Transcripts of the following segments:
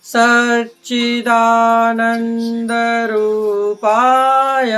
सच्चिदानन्दरूपाय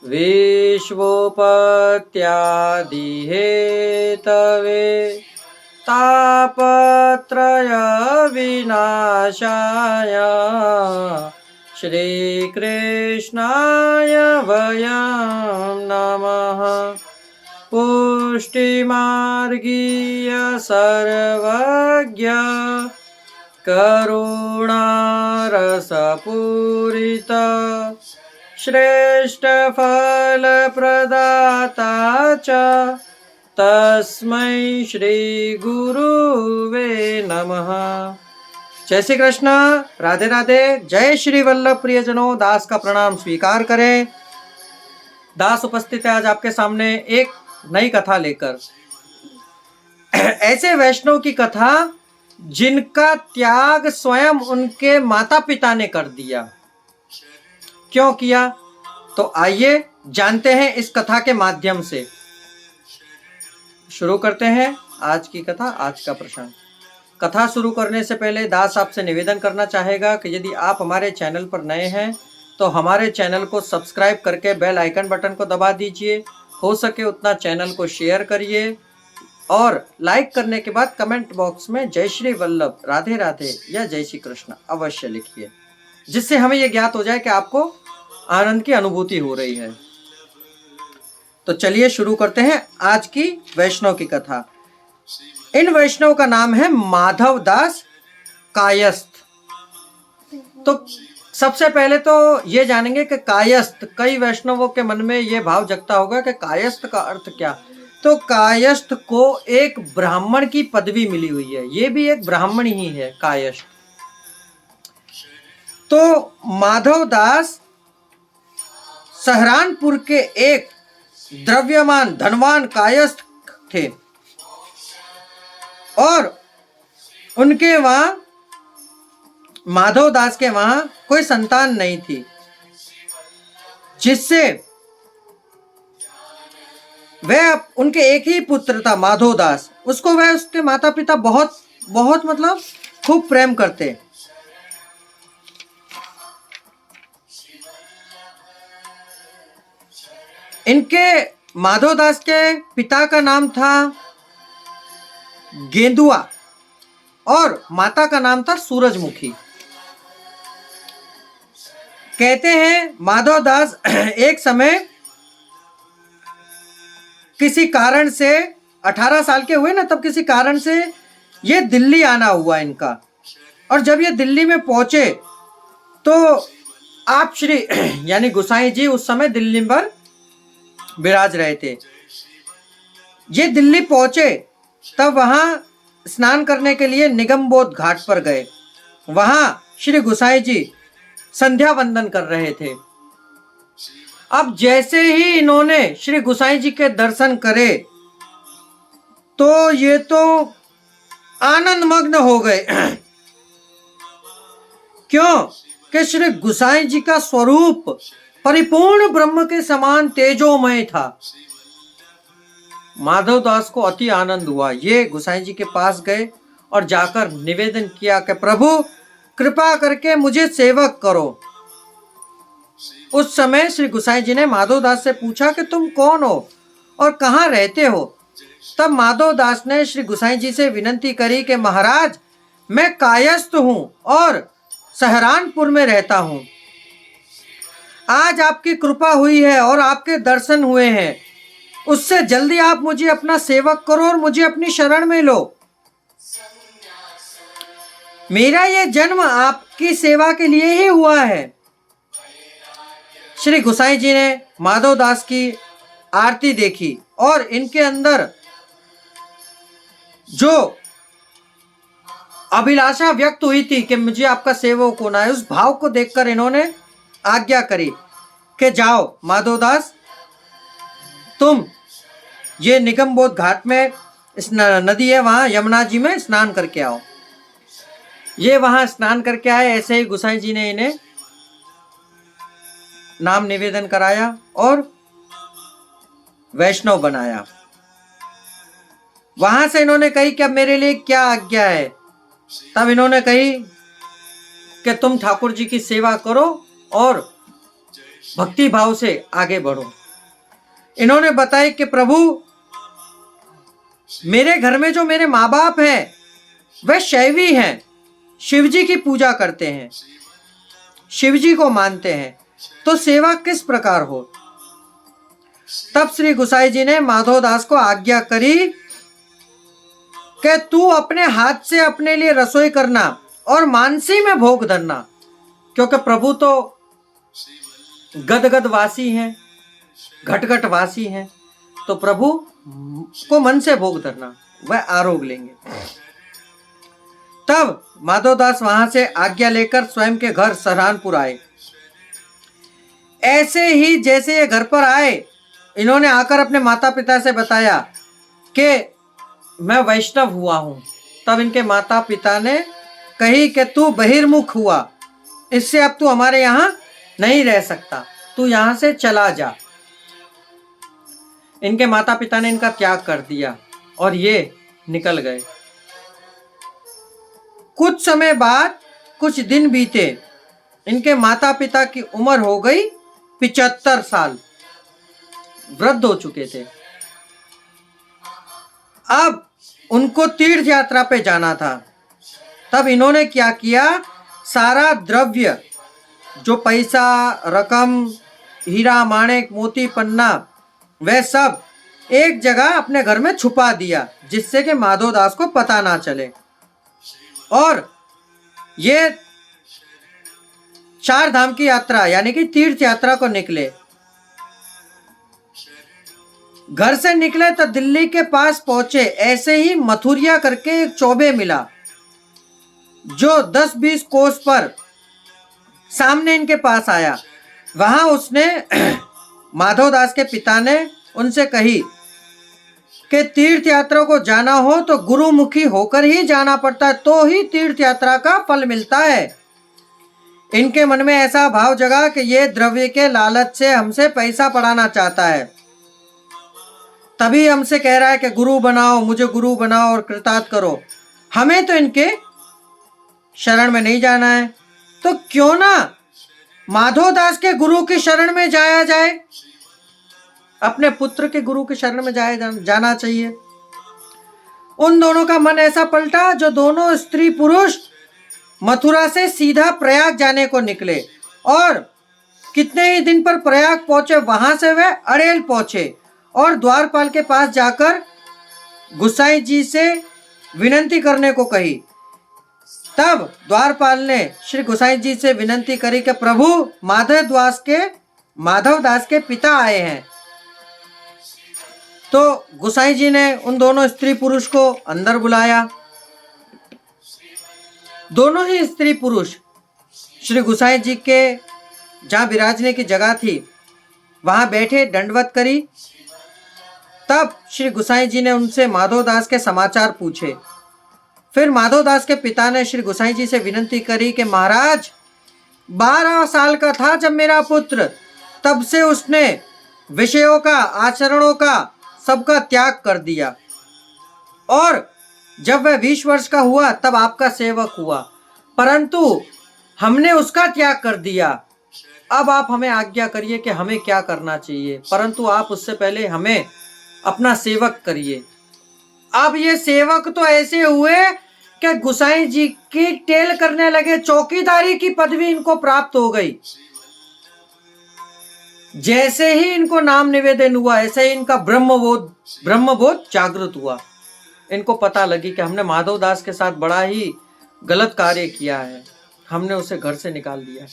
विश्वोपत्यादिहेतवे तापत्रय विनाशाय श्रीकृष्णाय वयं नमः। पुष्टिमार्गीय सर्वज्ञ करुणारसपूरित श्रेष्ठ फल प्रदाता च तस्मै श्री गुरुवे नमः। जय श्री कृष्ण, राधे राधे। जय श्री वल्लभ प्रियजनों, दास का प्रणाम स्वीकार करें। दास उपस्थित है आज आपके सामने एक नई कथा लेकर। ऐसे वैष्णव की कथा जिनका त्याग स्वयं उनके माता पिता ने कर दिया। क्यों किया, तो आइए जानते हैं इस कथा के माध्यम से। शुरू करते हैं आज की कथा, आज का प्रसंग। कथा शुरू करने से पहले दास आपसे निवेदन करना चाहेगा कि यदि आप हमारे चैनल पर नए हैं तो हमारे चैनल को सब्सक्राइब करके बेल आइकन बटन को दबा दीजिए। हो सके उतना चैनल को शेयर करिए और लाइक करने के बाद कमेंट बॉक्स में जय श्री वल्लभ, राधे राधे या जय श्री कृष्ण अवश्य लिखिए, जिससे हमें यह ज्ञात हो जाए कि आपको आनंद की अनुभूति हो रही है। तो चलिए शुरू करते हैं आज की वैष्णव की कथा। इन वैष्णव का नाम है माधव दास कायस्थ। तो सबसे पहले तो ये जानेंगे कि कायस्थ, कई वैष्णवों के मन में ये भाव जगता होगा कि कायस्थ का अर्थ क्या। तो कायस्थ को एक ब्राह्मण की पदवी मिली हुई है, ये भी एक ब्राह्मण ही है कायस्थ। तो माधव दास सहारनपुर के एक द्रव्यमान धनवान कायस्थ थे और उनके वहां, माधव दास के वहां कोई संतान नहीं थी, जिससे वह, उनके एक ही पुत्र था माधव दास, उसको वह उसके माता पिता बहुत बहुत मतलब खूब प्रेम करते। इनके माधव दास के पिता का नाम था गेंदुआ और माता का नाम था सूरजमुखी। कहते हैं माधव दास एक समय किसी कारण से 18 साल के हुए ना, तब किसी कारण से ये दिल्ली आना हुआ इनका। और जब ये दिल्ली में पहुंचे तो आप श्री यानी गोसाई जी उस समय दिल्ली पर विराज रहे थे। ये दिल्ली पहुंचे तब वहां स्नान करने के लिए निगमबोध घाट पर गए। वहां श्री गोसाई जी संध्या वंदन कर रहे थे। अब जैसे ही इन्होंने श्री गोसाई जी के दर्शन करे तो ये तो आनंद मग्न हो गए। क्यों कि श्री गोसाई जी का स्वरूप परिपूर्ण ब्रह्म के समान तेजोमय था। माधव दास को अति आनंद हुआ। ये गोसाई जी के पास गए और जाकर निवेदन किया कि प्रभु कृपा करके मुझे सेवक करो। उस समय श्री गोसाई जी ने माधव दास से पूछा कि तुम कौन हो और कहाँ रहते हो। तब माधव दास ने श्री गोसाई जी से विनती करी कि महाराज मैं कायस्थ हूँ और सहारनपुर में रहता हूँ। आज आपकी कृपा हुई है और आपके दर्शन हुए हैं, उससे जल्दी आप मुझे अपना सेवक करो और मुझे अपनी शरण में लो। मेरा ये जन्म आपकी सेवा के लिए ही हुआ है। श्री गोसाई जी ने माधव दास की आरती देखी और इनके अंदर जो अभिलाषा व्यक्त हुई थी कि मुझे आपका सेवक होना है, उस भाव को देखकर इन्होंने आज्ञा करी कि जाओ माधव दास, तुम ये निगमबोध घाट में नदी है, वहां यमुना जी में स्नान करके आओ। ये वहां स्नान करके आए। ऐसे ही गोसाई जी ने इन्हें नाम निवेदन कराया और वैष्णव बनाया। वहां से इन्होंने कही कि अब मेरे लिए क्या आज्ञा है। तब इन्होंने कही कि तुम ठाकुर जी की सेवा करो और भक्ति भाव से आगे बढ़ो। इन्होंने बताया कि प्रभु, मेरे घर में जो मेरे माँ बाप हैं वह शैवी हैं, शिव जी की पूजा करते हैं, शिव जी को मानते हैं, तो सेवा किस प्रकार हो। तब श्री गुसाई जी ने माधवदास को आज्ञा करी कि तू अपने हाथ से अपने लिए रसोई करना और मानसी में भोग धरना, क्योंकि प्रभु तो गदगद वासी हैं, घटघट वासी हैं, तो प्रभु को मन से भोग धरना, वह आरोग लेंगे। तब माधवदास वहां से आज्ञा लेकर स्वयं के घर सहारनपुर आए। ऐसे ही जैसे ये घर पर आए, इन्होंने आकर अपने माता पिता से बताया कि मैं वैष्णव हुआ हूं। तब इनके माता पिता ने कही कि तू बहिर्मुख हुआ, इससे अब तू हमारे यहां नहीं रह सकता, तू यहां से चला जा। इनके माता पिता ने इनका त्याग कर दिया और ये निकल गए। कुछ समय बाद, कुछ दिन बीते, इनके माता पिता की उम्र हो गई 75 साल, वृद्ध हो चुके थे। अब उनको तीर्थ यात्रा पे जाना था। तब इन्होंने क्या किया, सारा द्रव्य, जो पैसा, रकम, हीरा, माणिक, मोती, पन्ना, वह सब एक जगह अपने घर में छुपा दिया, जिससे कि माधवदास को पता ना चले। और ये 4 धाम की यात्रा यानी कि तीर्थ यात्रा को निकले। घर से निकले तो दिल्ली के पास पहुंचे। ऐसे ही मथुरिया करके एक चौबे मिला, जो 10-20 कोस पर सामने इनके पास आया। वहां उसने माधवदास के पिता ने उनसे कही कि तीर्थ यात्रा को जाना हो तो गुरुमुखी होकर ही जाना पड़ता है, तो ही तीर्थ यात्रा का फल मिलता है। इनके मन में ऐसा भाव जगा कि ये द्रव्य के लालच से हमसे पैसा पड़ाना चाहता है, तभी हमसे कह रहा है कि गुरु बनाओ, मुझे गुरु बनाओ और कृतार्थ करो। हमें तो इनके शरण में नहीं जाना है, तो क्यों ना माधवदास के गुरु की शरण में जाया जाए, अपने पुत्र के गुरु की शरण में जाना चाहिए। उन दोनों का मन ऐसा पलटा, जो दोनों स्त्री पुरुष मथुरा से सीधा प्रयाग जाने को निकले और कितने ही दिन पर प्रयाग पहुंचे। वहां से वे अरेल पहुंचे और द्वारपाल के पास जाकर गुसाई जी से विनती करने को कही। तब द्वारपाल ने श्री गुसाई जी से विनती करी कि प्रभु, माधवदास के पिता आए हैं। तो गुसाई जी ने उन दोनों स्त्री पुरुष को अंदर बुलाया। दोनों ही स्त्री पुरुष श्री गुसाई जी के जहाँ विराजने की जगह थी वहां बैठे, दंडवत करी। तब श्री गुसाई जी ने उनसे माधवदास के समाचार पूछे। फिर माधवदास के पिता ने श्री गुसाई जी से विनती करी कि महाराज, 12 साल का था जब मेरा पुत्र, तब से उसने विषयों का, आचरणों का, सबका त्याग कर दिया, और जब वह 20 वर्ष का हुआ तब आपका सेवक हुआ, परंतु हमने उसका त्याग कर दिया। अब आप हमें आज्ञा करिए कि हमें क्या करना चाहिए, परंतु आप उससे पहले हमें अपना सेवक करिए। अब ये सेवक तो ऐसे हुए कि गुसाई जी की टेल करने लगे, चौकीदारी की पदवी इनको प्राप्त हो गई। जैसे ही इनको नाम निवेदन हुआ, ऐसे ही इनका ब्रह्मबोध जागृत हुआ। इनको पता लगी कि हमने माधवदास के साथ बड़ा ही गलत कार्य किया है, हमने उसे घर से निकाल दिया।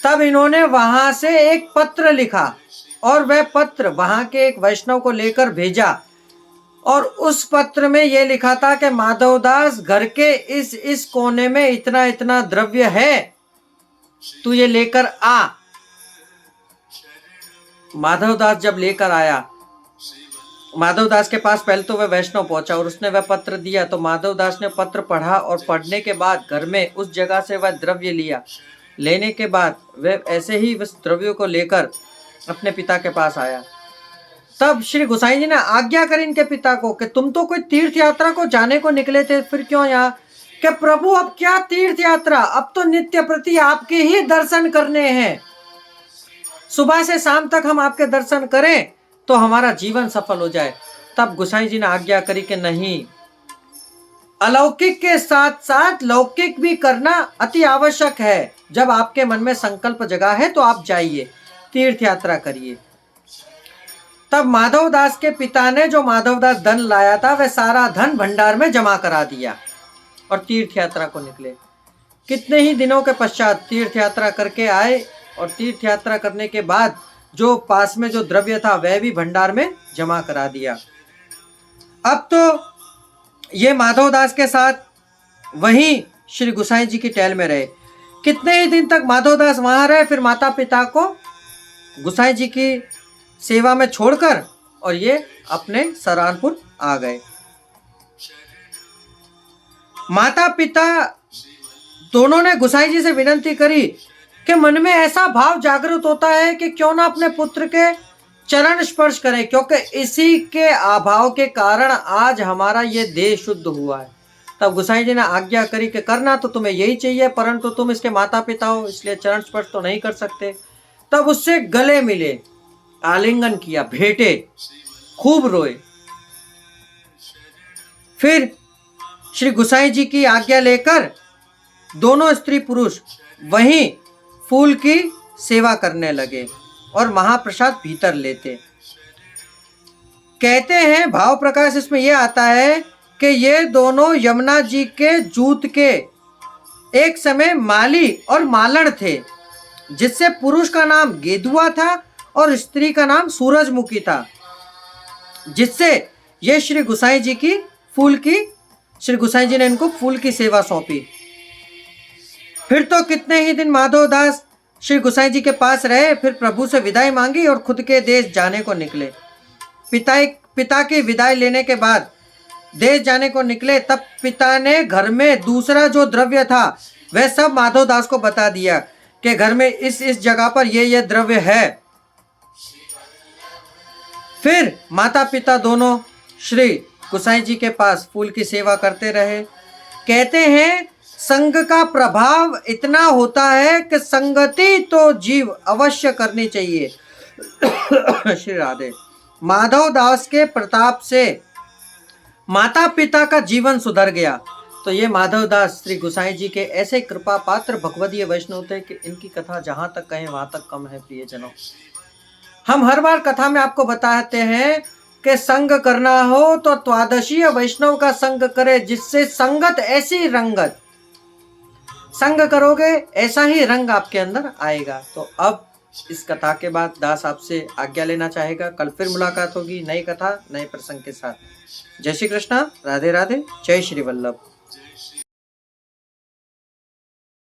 तब इन्होंने वहां से एक पत्र लिखा और वह पत्र वहां के एक वैष्णव को लेकर भेजा, और उस पत्र में यह लिखा था कि माधवदास, घर के इस कोने में इतना इतना द्रव्य है, तू ये लेकर आ। माधवदास जब लेकर आया, माधवदास के पास पहले तो वह वैष्णव पहुंचा और उसने वह पत्र दिया। तो माधवदास ने पत्र पढ़ा और पढ़ने के बाद घर में उस जगह से वह द्रव्य लिया। लेने के बाद वह ऐसे ही उस द्रव्यों को लेकर अपने पिता के पास आया। तब श्री गुसाई जी ने आज्ञा करी इनके पिता को कि तुम तो कोई तीर्थ यात्रा को जाने को निकले थे, फिर क्यों यहाँ कि प्रभु अब क्या तीर्थ यात्रा, अब तो नित्य प्रति आपके ही दर्शन करने हैं। सुबह से शाम तक हम आपके दर्शन करें तो हमारा जीवन सफल हो जाए। तब गोसाई जी ने आज्ञा करी कि नहीं, अलौकिक के साथ साथ लौकिक भी करना अति आवश्यक है। जब आपके मन में संकल्प जगा है तो आप जाइए, तीर्थ यात्रा करिए। तब माधवदास के पिता ने जो माधवदास धन लाया था वह सारा धन भंडार में जमा करा दिया और तीर्थ यात्रा को निकले। कितने ही दिनों के पश्चात तीर्थ यात्रा करके आए और तीर्थ यात्रा करने के बाद जो पास में जो द्रव्य था वह भी भंडार में जमा करा दिया। अब तो ये माधवदास के साथ वहीं श्री गोसाई जी की टहल में रहे। कितने ही दिन तक माधवदास वहां रहे, फिर माता पिता को गोसाई जी की सेवा में छोड़कर और ये अपने सहारनपुर आ गए। माता पिता दोनों ने गोसाई जी से विनती करी कि मन में ऐसा भाव जागृत होता है कि क्यों ना अपने पुत्र के चरण स्पर्श करें, क्योंकि इसी के अभाव के कारण आज हमारा ये देह शुद्ध हुआ है। तब गोसाई जी ने आज्ञा करी कि करना तो तुम्हें यही चाहिए, परंतु तुम इसके माता पिता हो इसलिए चरण स्पर्श तो नहीं कर सकते। तब उससे गले मिले, आलिंगन किया, भेटे, खूब रोए। फिर श्री गोसाई जी की आज्ञा लेकर दोनों स्त्री पुरुष वहीं फूल की सेवा करने लगे और महाप्रसाद भीतर लेते। कहते हैं भाव प्रकाश इसमें यह आता है कि ये दोनों यमुना जी के जूत के एक समय माली और मालण थे, जिससे पुरुष का नाम गेदुआ था और स्त्री का नाम सूरजमुखी था, जिससे ये श्री गोसाई जी ने इनको फूल की सेवा सौंपी। फिर तो कितने ही दिन माधवदास श्री गोसाई जी के पास रहे, फिर प्रभु से विदाई मांगी और खुद के देश जाने को निकले। पिता की विदाई लेने के बाद देश जाने को निकले। तब पिता ने घर में दूसरा जो द्रव्य था वह सब माधवदास को बता दिया कि घर में इस जगह पर ये द्रव्य है। फिर माता पिता दोनों श्री गोसाई जी के पास फूल की सेवा करते रहे। कहते हैं संग का प्रभाव इतना होता है कि संगति तो जीव अवश्य करनी चाहिए। श्री राधे। माधवदास के प्रताप से माता पिता का जीवन सुधर गया। तो ये माधवदास श्री गोसाई जी के ऐसे कृपा पात्र भगवदीय वैष्णव थे कि इनकी कथा जहां तक कहें वहां तक कम है। प्रियजनों, हम हर बार कथा में आपको बताते हैं कि संग करना हो तो द्वादशीय वैष्णव का संग करे, जिससे संगत ऐसी रंगत, संग करोगे ऐसा ही रंग आपके अंदर आएगा। तो अब इस कथा के बाद दास आपसे आज्ञा लेना चाहेगा। कल फिर मुलाकात होगी नई कथा नए प्रसंग के साथ। जय श्री कृष्णा, राधे राधे, जय श्री वल्लभ।